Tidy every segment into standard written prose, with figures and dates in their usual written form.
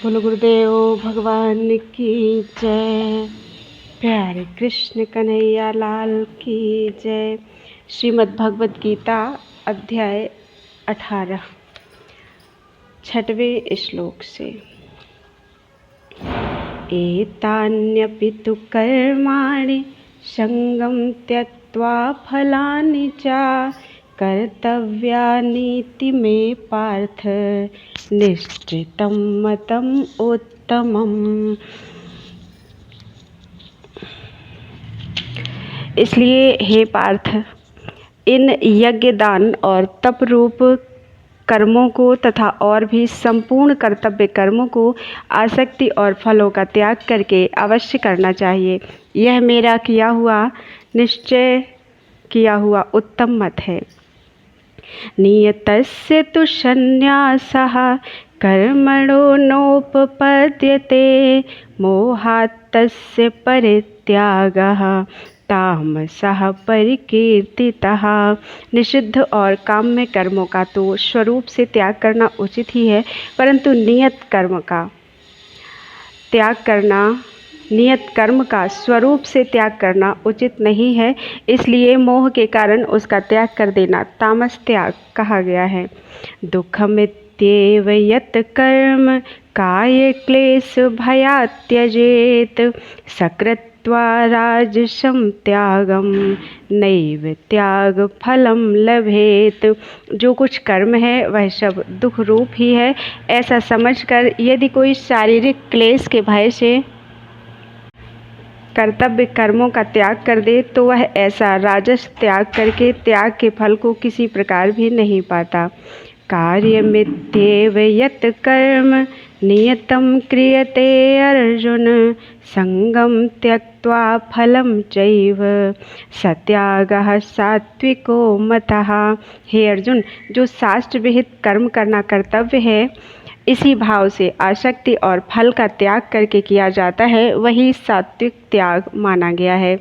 बोलो गुरुदेव भगवान की जय। प्यारे कृष्ण कन्हैया लाल की जय। श्रीमद् भगवद गीता अध्याय 18 छठवें श्लोक से। एतान्यपि तु कर्माणि संगं त्यक्त्वा फलानि च कर्तव्यानीति मे पार्थ निश्चितं मतम् उत्तमम्। इसलिए हे पार्थ, इन यज्ञ दान और तप रूप कर्मों को तथा और भी संपूर्ण कर्तव्य कर्मों को आसक्ति और फलों का त्याग करके अवश्य करना चाहिए। यह मेरा निश्चय किया हुआ उत्तम मत है। नियतस्य तु संन्यासः कर्मणो नोपपद्यते मोहात् तस्य परित्यागः तामसः परिकीर्तितः। निषिद्ध और काम्य कर्मों का तो स्वरूप से त्याग करना उचित ही है, परंतु नियत कर्म का स्वरूप से त्याग करना उचित नहीं है। इसलिए मोह के कारण उसका त्याग कर देना तामस त्याग कहा गया है। दुःखमित्येव यत् कर्म काय क्लेश भयात् त्यजेत् सकृत्वा राजसं त्यागं नैव त्याग फलं लभेत। जो कुछ कर्म है वह सब दुख रूप ही है, ऐसा समझकर यदि कोई शारीरिक क्लेश के भय से कर्तव्य कर्मों का त्याग कर दे तो वह ऐसा राजस त्याग करके त्याग के फल को किसी प्रकार भी नहीं पाता। कार्यमित्येव यत् कर्म नियतं क्रियते अर्जुन संगं त्यक्त्वा फलं चैव सत्यागः सात्विको मतः। हे अर्जुन, जो शास्त्र विहित कर्म करना कर्तव्य है, इसी भाव से आसक्ति और फल का त्याग करके किया जाता है, वही सात्विक त्याग माना गया है।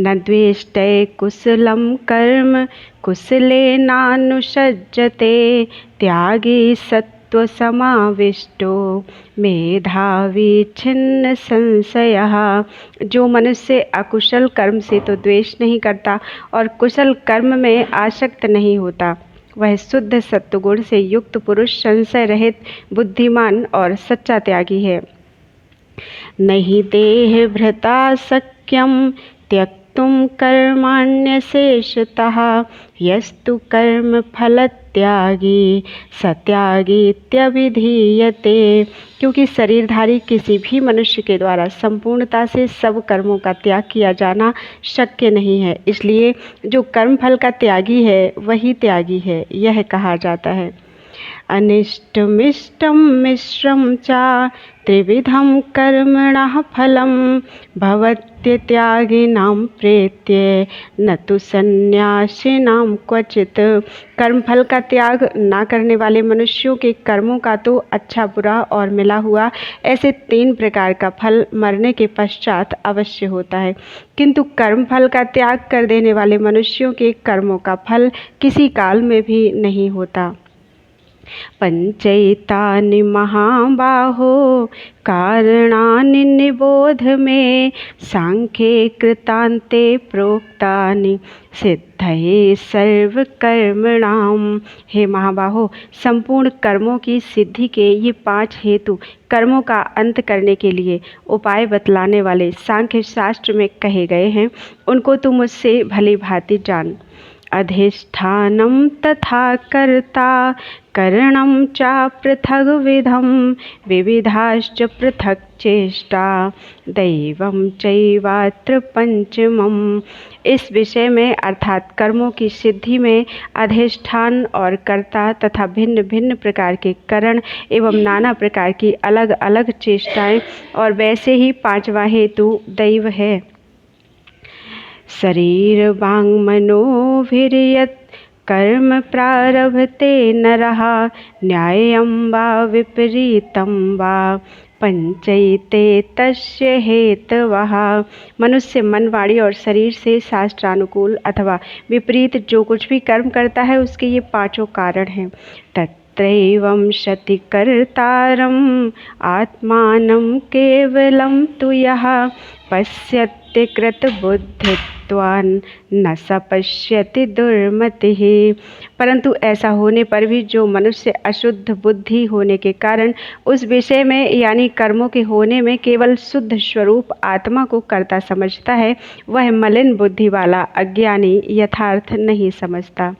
न द्वेष्टि कुशलं कर्म कुशलेनानुसज्जते त्यागी सत्त्वसमाविष्टो मेधावी छिन्न संशयः। जो मनुष्य अकुशल कर्म से तो द्वेष नहीं करता और कुशल कर्म में आसक्त नहीं होता, वह शुद्ध सत्वगुण से युक्त पुरुष संशय रहित बुद्धिमान और सच्चा त्यागी है। नहीं देह भृता शक्यं त्यक्तुं कर्माण्यशेषतः यस्तु कर्म फल त्यागी सत्यागीत्यभिधीयते। क्योंकि शरीरधारी किसी भी मनुष्य के द्वारा संपूर्णता से सब कर्मों का त्याग किया जाना शक्य नहीं है, इसलिए जो कर्म फल का त्यागी है वही त्यागी है, यह कहा जाता है। अनिष्टमिष्टं मिश्रं च त्रिविधं कर्मणः फलं भवत्यत्यागिनां प्रेत्य न तु सन्न्यासिनां क्वचित्। कर्मफल का त्याग ना करने वाले मनुष्यों के कर्मों का तो अच्छा बुरा और मिला हुआ ऐसे 3 प्रकार का फल मरने के पश्चात अवश्य होता है, किंतु कर्मफल का त्याग कर देने वाले मनुष्यों के कर्मों का फल किसी काल में भी नहीं होता। पंचैतानि महाबाहो कारणानि निबोध मे सांख्ये कृतान्ते प्रोक्तानि सिद्धये सर्वकर्मणाम्। हे महाबाहो, संपूर्ण कर्मों की सिद्धि के ये 5 हेतु कर्मों का अंत करने के लिए उपाय बतलाने वाले सांख्य शास्त्र में कहे गए हैं, उनको तू मुझसे भली भांति जान। अधिष्ठानं तथा कर्ता करणं च पृथग्विधं विविधाश्च पृथक् चेष्टा दैवं चैवात्र पंचमम्। इस विषय में अर्थात कर्मों की सिद्धि में अधिष्ठान और कर्ता तथा भिन्न भिन्न प्रकार के करण एवं नाना प्रकार की अलग अलग चेष्टाएं और वैसे ही 5वां हेतु दैव है। शरीर वांग मनोभिर्यत् कर्म प्रारभते नरः न्यायं वा विपरीतं वा पंचैते तस्य हेतवः। मनुष्य मन, वाणी और शरीर से शास्त्रानुकूल अथवा विपरीत जो कुछ भी कर्म करता है उसके ये 5 कारण हैं। त्रैवंशति कर्तारम् आत्मानं केवलं तु यः पश्यति कृतबुद्धित्वान् न स पश्यति दुर्मतिः। परंतु ऐसा होने पर भी जो मनुष्य अशुद्ध बुद्धि होने के कारण उस विषय में यानी कर्मों के होने में केवल शुद्ध स्वरूप आत्मा को कर्ता समझता है, वह मलिन बुद्धि वाला अज्ञानी यथार्थ नहीं समझता।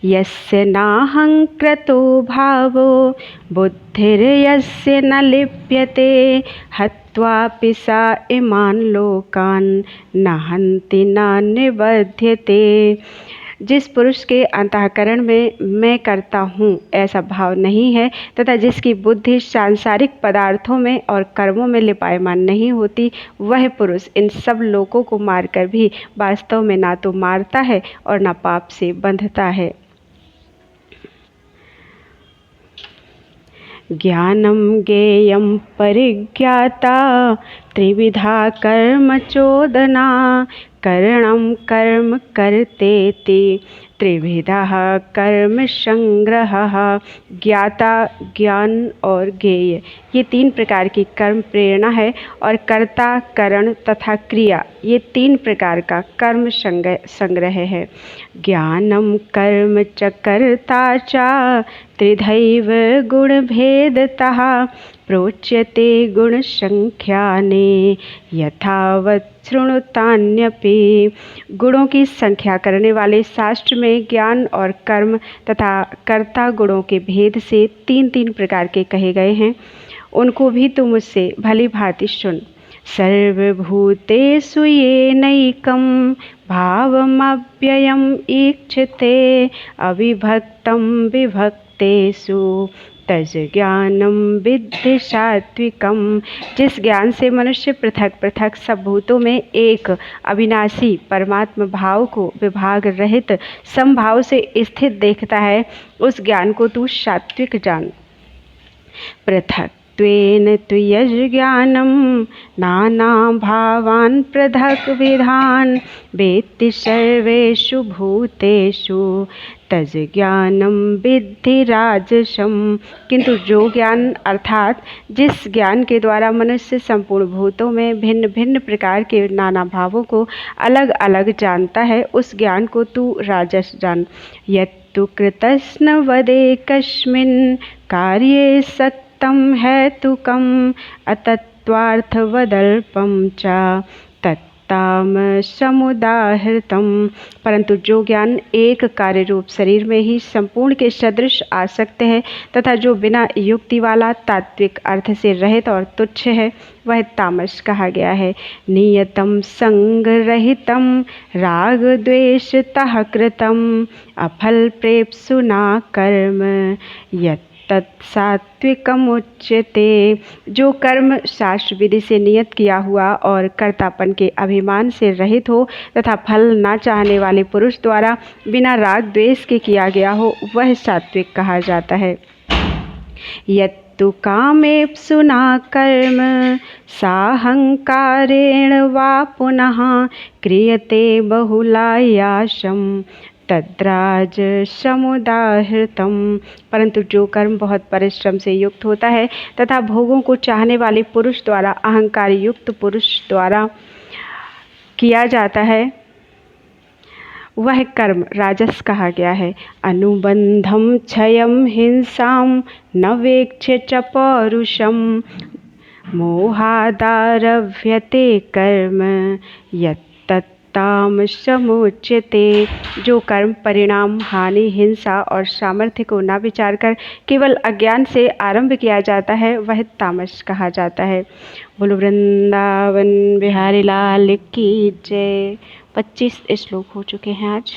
यस्य नाहंकृतो भावो बुद्धिर्यस्य न लिप्यते हत्वापि सा इमान् लोकान् न हन्ति न निबध्यते। जिस पुरुष के अंतःकरण में मैं करता हूँ ऐसा भाव नहीं है तथा जिसकी बुद्धि सांसारिक पदार्थों में और कर्मों में लिपायमान नहीं होती, वह पुरुष इन सब लोगों को मारकर भी वास्तव में ना तो मारता है और ना पाप से बंधता है। ज्ञानम ज्ञेयं परिज्ञाता त्रिविधा कर्म चोदना करणं कर्म कर्तेति त्रिविधा कर्म संग्रहः। ज्ञाता, ज्ञान और ज्ञेय ये तीन प्रकार की कर्म प्रेरणा है और कर्ता, करण तथा क्रिया ये तीन प्रकार का कर्म संग्रह है। ज्ञानम कर्म च कर्ता च त्रिधैव गुण भेदतः प्रोच्यते गुण संख्याने यथावत् शृणुतान्यपि। गुणों की संख्या करने वाले शास्त्र में ज्ञान और कर्म तथा कर्ता गुणों के भेद से तीन तीन प्रकार के कहे गए हैं, उनको भी तू मुझसे भली भांति सुन। सर्वभूतेषु येनैकं भावमव्ययम् ईक्षते अविभक्तं विभक्तेषु तज्ज्ञानं विद्धि सात्विकम्। जिस ज्ञान से मनुष्य पृथक पृथक सब भूतों में एक अविनाशी परमात्मा भाव को विभाग रहित समभाव से स्थित देखता है, उस ज्ञान को तू सात्विक जान। पृथक त्वेन तु यज्ज्ञानं नाना भावान् पृथक् विधान् वेत्ति सर्वेषु भूतेषु तज्ज्ञानं विद्धि राजसम। किंतु जो ज्ञान अर्थात जिस ज्ञान के द्वारा मनुष्य संपूर्ण भूतों में भिन्न भिन्न प्रकार के नाना भावों को अलग अलग जानता है, उस ज्ञान को तू राजस जान। यत्तु कृतस्न वदेकस्मिन् कार्ये सक्तं हेतुकम् अतत्त्वार्थवदल्पं च तत्ताम समुदाहृतम। परंतु जो ज्ञान एक कार्य रूप शरीर में ही संपूर्ण के सदृश आसक्त है तथा जो बिना युक्ति वाला तात्विक अर्थ से रहित और तुच्छ है, वह तामस कहा गया है। नियतम संगरहितम राग द्वेषतः कृतम अफल प्रेप्सुना कर्म यत् तत्सात्विकम उच्यते। जो कर्म शास्त्र विधि से नियत किया हुआ और कर्तापन के अभिमान से रहित हो तथा फल न चाहने वाले पुरुष द्वारा बिना राग द्वेष के किया गया हो, वह सात्विक कहा जाता है। यत्तु कामेप्सुना कर्म साहंकारेण वा पुनः क्रियते बहुलायासम तद्राज समुदाहृतम। परंतु जो कर्म बहुत परिश्रम से युक्त होता है तथा भोगों को चाहने वाले पुरुष द्वारा अहंकार युक्त पुरुष द्वारा किया जाता है, वह कर्म राजस कहा गया है। अनुबंधम क्षयम हिंसाम न वेक्ष्य च पौरुषम मोहादारभ्यते कर्म यत्तत् ताम समुच्यते। जो कर्म परिणाम, हानि, हिंसा और सामर्थ्य को न विचार कर केवल अज्ञान से आरंभ किया जाता है, वह तामस कहा जाता है। बोलो वृंदावन बिहारी लाल की जय। 25 श्लोक हो चुके हैं आज।